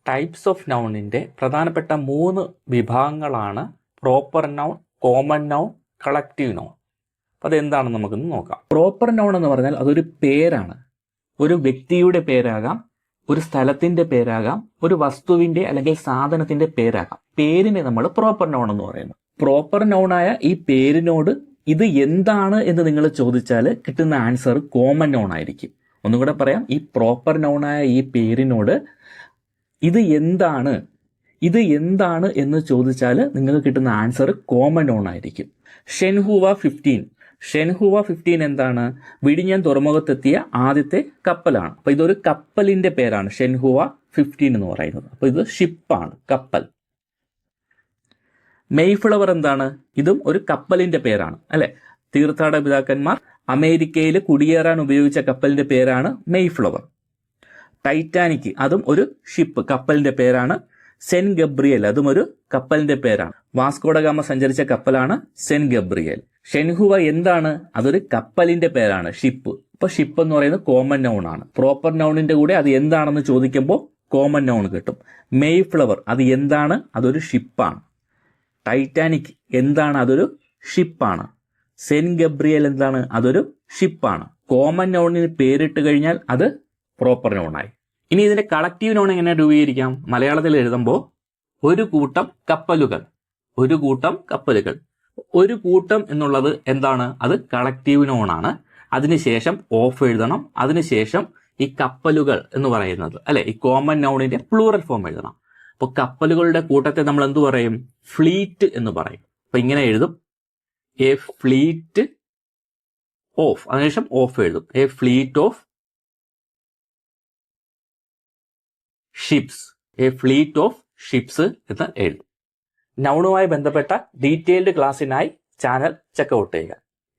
Types of നൗണിൻ്റെ പ്രധാനപ്പെട്ട 3 വിഭാഗങ്ങളാണ് proper noun, common noun, collective noun. അപ്പോൾ അതെന്താണെന്ന് നമുക്കൊന്ന് നോക്കാം. പ്രോപ്പർ നൗൺ എന്ന് പറഞ്ഞാൽ അതൊരു പേരാണ്. ഒരു വ്യക്തിയുടെ പേരാകാം, ഒരു സ്ഥലത്തിൻ്റെ പേരാകാം, ഒരു വസ്തുവിൻ്റെ അല്ലെങ്കിൽ സാധനത്തിൻ്റെ പേരാകാം. പേരിനെ നമ്മൾ പ്രോപ്പർ നൗൺ എന്ന് പറയുന്നു. പ്രോപ്പർ നൗണായ ഈ പേരിനോട് ഇത് എന്താണ് എന്ന് നിങ്ങൾ ചോദിച്ചാൽ കിട്ടുന്ന ആൻസർ കോമൺ നൗൺ ആയിരിക്കും. ഒന്നും കൂടെ പറയാം, ഈ പ്രോപ്പർ നൗണായ ഈ പേരിനോട് ഇത് എന്താണ് എന്ന് ചോദിച്ചാൽ നിങ്ങൾക്ക് കിട്ടുന്ന ആൻസർ കോമൺ നൗൺ ആയിരിക്കും. ഷെൻഹുവ 15 എന്താണ്? വിഴിഞ്ഞം തുറമുഖത്തെത്തിയ ആദ്യത്തെ കപ്പലാണ്. അപ്പോൾ ഇതൊരു കപ്പലിന്റെ പേരാണ് ഷെൻഹുവ 15 എന്ന് പറയുന്നത്. അപ്പോൾ ഇത് ഷിപ്പാണ്, കപ്പൽ. മെയ്ഫ്ലവർ എന്താണ്? ഇതും ഒരു കപ്പലിന്റെ പേരാണ് അല്ലെ. തീർത്ഥാടക പിതാക്കന്മാർ അമേരിക്കയിൽ കുടിയേറാൻ ഉപയോഗിച്ച കപ്പലിന്റെ പേരാണ് മെയ്ഫ്ലവർ. ടൈറ്റാനിക് അതും ഒരു ഷിപ്പ്, കപ്പലിന്റെ പേരാണ്. സെന്റ് ഗബ്രിയേൽ അതും ഒരു കപ്പലിന്റെ പേരാണ്. വാസ്കോഡഗാമ സഞ്ചരിച്ച കപ്പലാണ് സെന്റ് ഗബ്രിയേൽ. ഷെൻഹുവ എന്താണ്? അതൊരു കപ്പലിന്റെ പേരാണ്, ഷിപ്പ്. അപ്പൊ ഷിപ്പ് എന്ന് പറയുന്നത് കോമൺ നൗൺ ആണ്. പ്രോപ്പർ നൗണിന്റെ കൂടെ അത് എന്താണെന്ന് ചോദിക്കുമ്പോൾ കോമൺ നൗൺ കിട്ടും. മെയ്ഫ്ലവർ അത് എന്താണ്? അതൊരു ഷിപ്പാണ്. ടൈറ്റാനിക് എന്താണ്? അതൊരു ഷിപ്പാണ്. സെന്റ് ഗബ്രിയേൽ എന്താണ്? അതൊരു ഷിപ്പാണ്. കോമൺ നൗണിന് പേരിട്ട് കഴിഞ്ഞാൽ അത് പ്രോപ്പർ നൗണായി. ഇനി ഇതിന്റെ കളക്റ്റീവ് നൗൺ എങ്ങനെ രൂപീകരിക്കാം? മലയാളത്തിൽ എഴുതുമ്പോൾ ഒരു കൂട്ടം കപ്പലുകൾ. ഒരു കൂട്ടം എന്നുള്ളത് എന്താണ്? അത് കളക്റ്റീവ് നൗൺ ആണ്. അതിനുശേഷം ഓഫ് എഴുതണം. അതിനുശേഷം ഈ കപ്പലുകൾ എന്ന് പറയുന്നത് അല്ലെ, ഈ കോമൺ നൗണിന്റെ പ്ലൂറൽ ഫോം എഴുതണം. അപ്പോൾ കപ്പലുകളുടെ കൂട്ടത്തെ നമ്മൾ എന്ത് പറയും? ഫ്ലീറ്റ് എന്ന് പറയും. അപ്പൊ ഇങ്ങനെ എഴുതും, എ ഫ്ലീറ്റ് ഓഫ്, അതിനുശേഷം ഓഫ് എഴുതും, A fleet of ships, A fleet of ships എന്ന് എഴുതും. നൗണുമായി ബന്ധപ്പെട്ട ഡീറ്റെയിൽഡ് ക്ലാസ്സിനായി ചാനൽ ചെക്കൗട്ട് ചെയ്യുക.